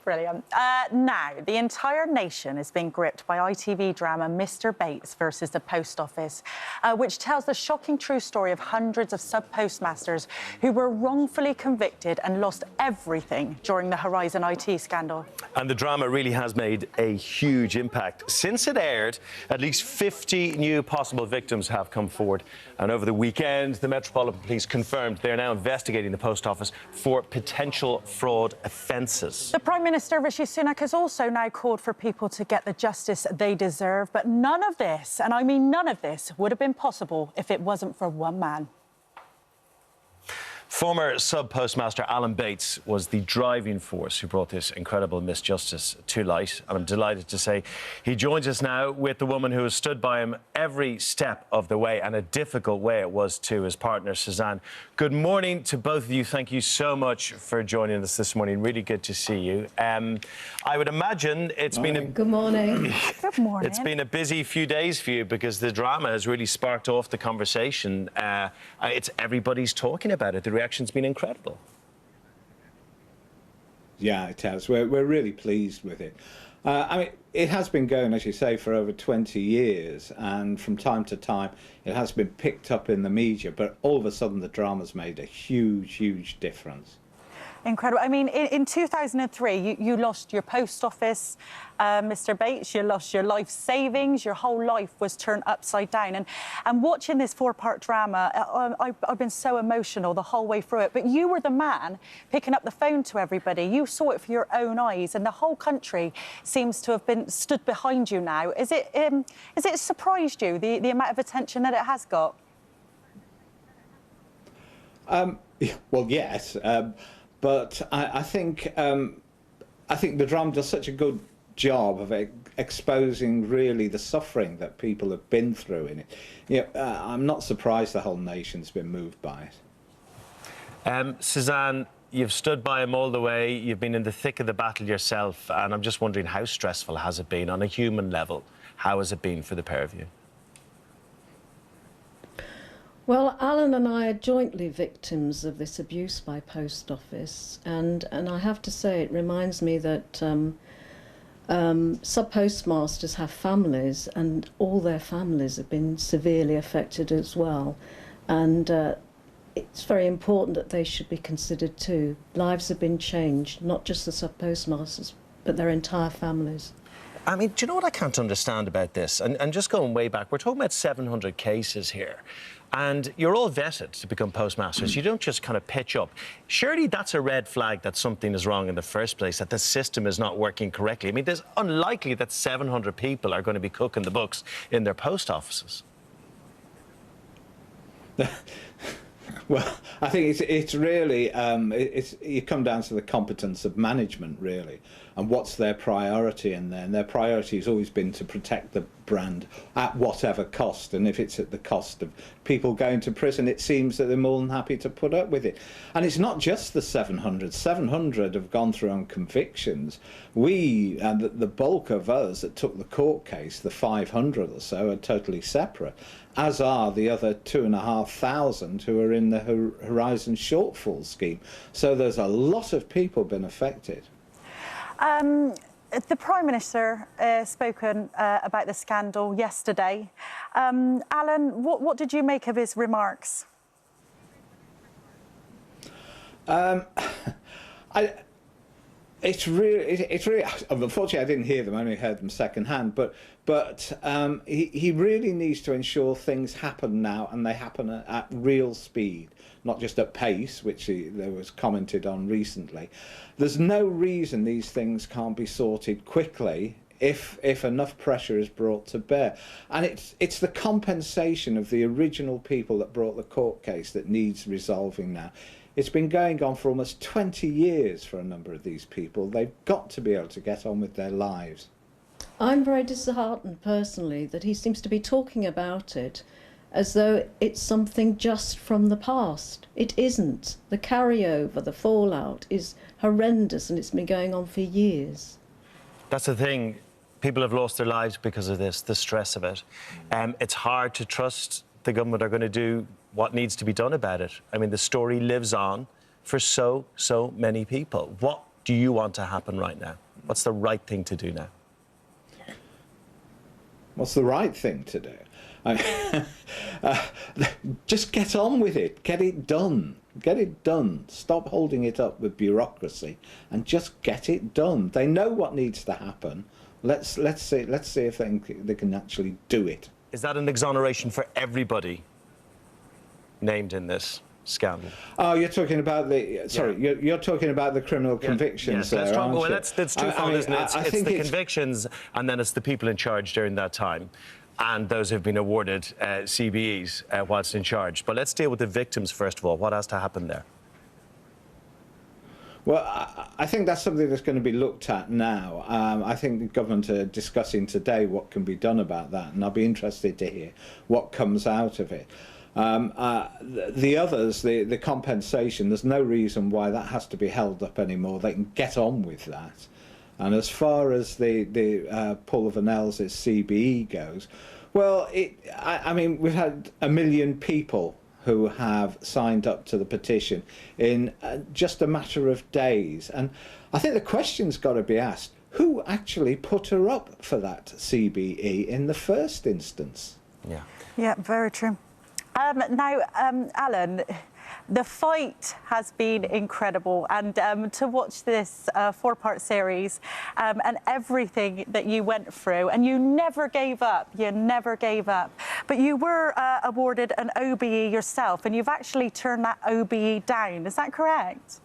Brilliant. Now, the entire nation is being gripped by ITV drama Mr Bates versus the Post Office, which tells the shocking true story of hundreds of sub-postmasters who were wrongfully convicted and lost everything during the Horizon IT scandal. And the drama really has made a huge impact. Since it aired, at least 50 new possible victims have come forward. And over the weekend, the Metropolitan Police confirmed they're now investigating the Post Office for potential fraud offences. The Prime Minister Rishi Sunak has also now called for people to get the justice they deserve. But none of this, and I mean none of this, would have been possible if it wasn't for one man. Former sub-postmaster Alan Bates was the driving force who brought this incredible misjustice to light. And I'm delighted to say he joins us now with the woman who has stood by him every step of the way, and a difficult way it was to his partner, Suzanne. Good morning to both of you. Thank you so much for joining us this morning. Really good to see you. I would imagine it's been a... Good morning. Good morning. It's been a busy few days for you because the drama has really sparked off the conversation. It's everybody's talking about it. The reaction's been incredible. Yeah, it has. We're really pleased with it. I mean, it has been going, as you say, for over 20 years, and from time to time it has been picked up in the media, but all of a sudden the drama's made a huge difference. Incredible. I mean, in 2003, you lost your post office, Mr Bates, you lost your life savings, your whole life was turned upside down. And watching this four-part drama, I've been so emotional the whole way through it. But you were the man picking up the phone to everybody. You saw it for your own eyes, and the whole country seems to have been stood behind you now. Has it surprised you, the amount of attention that it has got? Well, yes. But I think the drama does such a good job of exposing really the suffering that people have been through in it. You know, I'm not surprised the whole nation's been moved by it. Suzanne, you've stood by him all the way. You've been in the thick of the battle yourself, and I'm just wondering, how stressful has it been on a human level? How has it been for the pair of you? Well, Alan and I are jointly victims of this abuse by Post Office, and I have to say it reminds me that sub-postmasters have families, and all their families have been severely affected as well. And it's very important that they should be considered too. Lives have been changed, not just the sub-postmasters, but their entire families. I mean, do you know what I can't understand about this? And just going way back, we're talking about 700 cases here. And you're all vetted to become postmasters. You don't just kind of pitch up. Surely that's a red flag that something is wrong in the first place, that the system is not working correctly. I mean, it's unlikely that 700 people are going to be cooking the books in their post offices. Well, I think it's really, you come down to the competence of management, really, and what's their priority in there. And their priority has always been to protect the brand at whatever cost. And if it's at the cost of people going to prison, it seems that they're more than happy to put up with it. And it's not just the 700. 700 have gone through on convictions. We, and the bulk of us that took the court case, the 500 or so, are totally separate, as are the other 2,500 who are in the Horizon shortfall scheme. So there's a lot of people been affected. The Prime Minister spoken about the scandal yesterday. Alan, what did you make of his remarks? It's really. Unfortunately, I didn't hear them. I only heard them secondhand. But he really needs to ensure things happen now, and they happen at real speed, not just at pace, which there was commented on recently. There's no reason these things can't be sorted quickly if enough pressure is brought to bear. And it's the compensation of the original people that brought the court case that needs resolving now. It's been going on for almost 20 years for a number of these people. They've got to be able to get on with their lives. I'm very disheartened personally that he seems to be talking about it as though it's something just from the past. It isn't. The carryover, the fallout is horrendous, and it's been going on for years. That's the thing. People have lost their lives because of this, the stress of it. It's hard to trust the government are going to do what needs to be done about it. I mean, the story lives on for so many people. What do do you want to happen right now? What's the right thing to do now? What's the right thing to do? Just get on with it. Get it done. Get it done. Stop holding it up with bureaucracy and just get it done. They know what needs to happen. Let's see if they can actually do it. Is that an exoneration for everybody named in this scandal? Oh, you're talking about the... Sorry, you're talking about the criminal convictions there, aren't you? Well, that's twofold, isn't it? It's the convictions, and then it's the people in charge during that time, and those who've been awarded CBEs whilst in charge. But let's deal with the victims first of all. What has to happen there? Well, I think that's something that's going to be looked at now. I think the government are discussing today what can be done about that, and I'll be interested to hear what comes out of it. The others, the compensation, there's no reason why that has to be held up anymore. They can get on with that. And as far as the Paul Vanel's CBE goes, well, I mean, we've had 1 million people who have signed up to the petition in just a matter of days. And I think the question's got to be asked, who actually put her up for that CBE in the first instance? Yeah. Yeah, very true. Now, Alan, the fight has been incredible, and to watch this 4-part series and everything that you went through, and you never gave up. You never gave up. But you were awarded an OBE yourself, and you've actually turned that OBE down. Is that correct?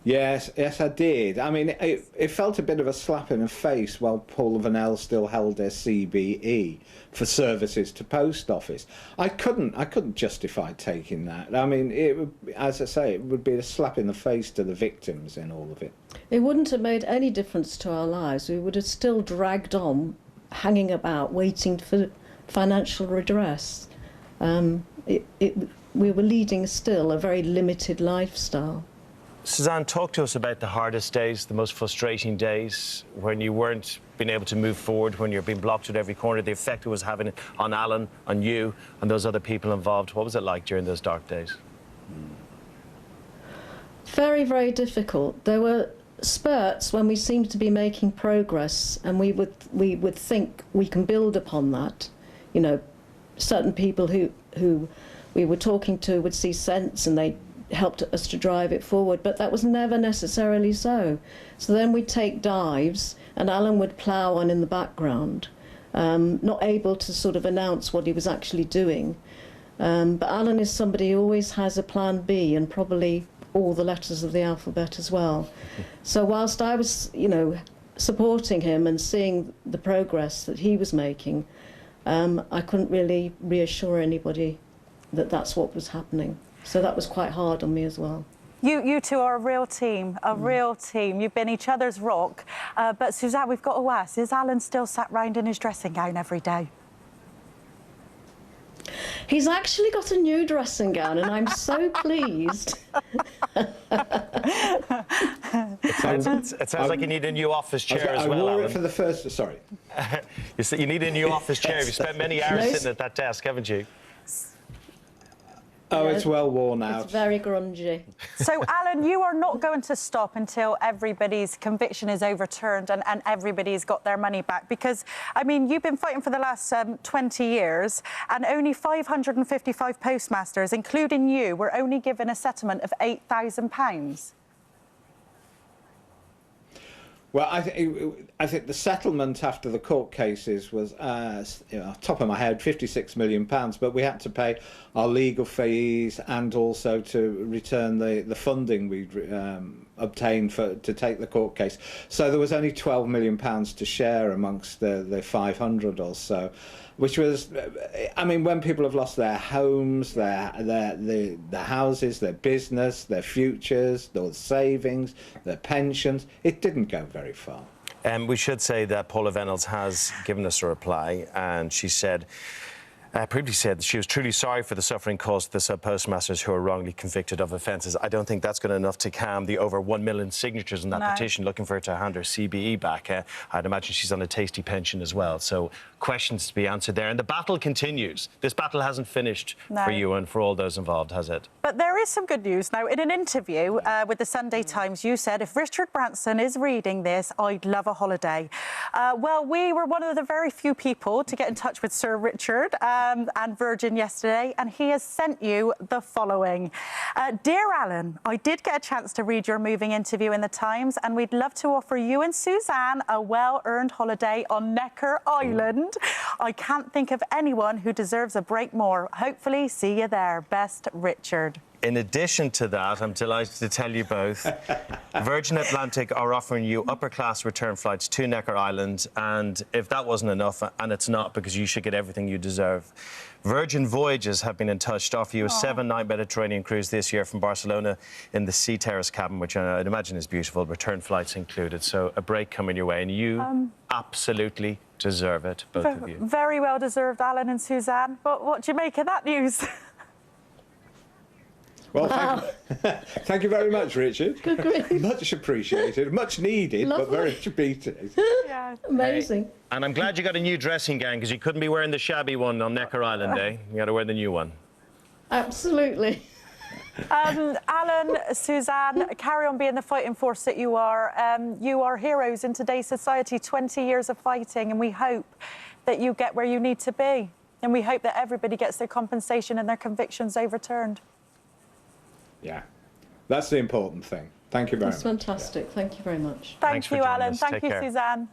Yes, I did. I mean, it felt a bit of a slap in the face while Paul Vanel still held their CBE for services to post office. I couldn't justify taking that. I mean, it would, as I say, it would be a slap in the face to the victims in all of it. It wouldn't have made any difference to our lives. We would have still dragged on, hanging about, waiting for financial redress. We were leading still a very limited lifestyle. Suzanne, talk to us about the hardest days, the most frustrating days, when you weren't being able to move forward, when you're being blocked at every corner, the effect it was having on Alan, on you, and those other people involved. What was it like during those dark days? Very, very difficult. There were spurts when we seemed to be making progress, and we would think we can build upon that. You know, certain people who we were talking to would see sense, and they helped us to drive it forward, but that was never necessarily so. So then we'd take dives, and Alan would plough on in the background, not able to sort of announce what he was actually doing. But Alan is somebody who always has a plan B, and probably all the letters of the alphabet as well. So whilst I was, you know, supporting him and seeing the progress that he was making, I couldn't really reassure anybody that that's what was happening. So that was quite hard on me as well. You two are a real team, real team. You've been each other's rock. But Suzanne, we've got to ask, is Alan still sat round in his dressing gown every day? He's actually got a new dressing gown, and I'm so pleased. It sounds like you need a new office chair as well, I wore Alan. it for the first... Sorry. You need a new office chair. You've spent many hours sitting at that desk, haven't you? Oh, Yeah, it's well worn out. It's very grungy. So, Alan, you are not going to stop until everybody's conviction is overturned and everybody's got their money back. Because, I mean, you've been fighting for the last 20 years, and only 555 postmasters, including you, were only given a settlement of £8,000. Well, I think the settlement after the court cases was, top of my head, £56 million, but we had to pay our legal fees and also to return the funding we'd obtained to take the court case. So there was only £12 million to share amongst the 500 or so, which was, I mean, when people have lost their homes, their houses, their business, their futures, their savings, their pensions, it didn't go very far. We should say that Paula Venels has given us a reply, and she said, previously said that she was truly sorry for the suffering caused to the sub-postmasters who are wrongly convicted of offences. I don't think that's good enough to calm the over 1 million signatures in that petition looking for her to hand her CBE back. I'd imagine she's on a tasty pension as well. So questions to be answered there. And the battle continues. This battle hasn't finished for you and for all those involved, has it? But there is some good news. Now, in an interview with the Sunday Times, you said, if Richard Branson is reading this, I'd love a holiday. Well, we were one of the very few people to get in touch with Sir Richard and Virgin yesterday, and he has sent you the following. Dear Alan, I did get a chance to read your moving interview in the Times, and we'd love to offer you and Suzanne a well-earned holiday on Necker Island. I can't think of anyone who deserves a break more. Hopefully, see you there. Best, Richard. In addition to that, I'm delighted to tell you both, Virgin Atlantic are offering you upper-class return flights to Necker Island, and if that wasn't enough, and it's not because you should get everything you deserve, Virgin Voyages have been in touch to offer you a 7-night Mediterranean cruise this year from Barcelona in the Sea Terrace cabin, which I'd imagine is beautiful, return flights included. So a break coming your way, and you absolutely deserve it, both of you. Very well deserved, Alan and Suzanne. But what do you make of that news? Well, thank you very much, Richard. Good grief. Much appreciated, much needed, but very much appreciated. Yeah. Amazing. And I'm glad you got a new dressing gown, because you couldn't be wearing the shabby one on Necker Island, eh? You got to wear the new one. Absolutely. Alan, Suzanne, carry on being the fighting force that you are. You are heroes in today's society, 20 years of fighting, and we hope that you get where you need to be. And we hope that everybody gets their compensation and their convictions overturned. Yeah, that's the important thing. Thank you very much. That's fantastic. Yeah. Thank you very much. Thank you, Alan. Thank you, Suzanne.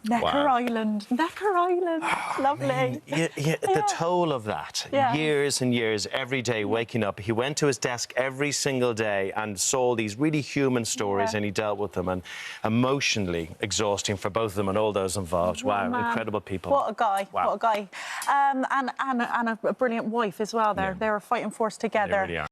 Necker Island. Necker Island. Lovely. The toll of that. Years and years, every day, waking up. He went to his desk every single day and saw these really human stories, and he dealt with them, and emotionally exhausting for both of them and all those involved. Wow, incredible people. What a guy. Wow. What a guy. And a brilliant wife as well there. They're a fighting force together. They really are.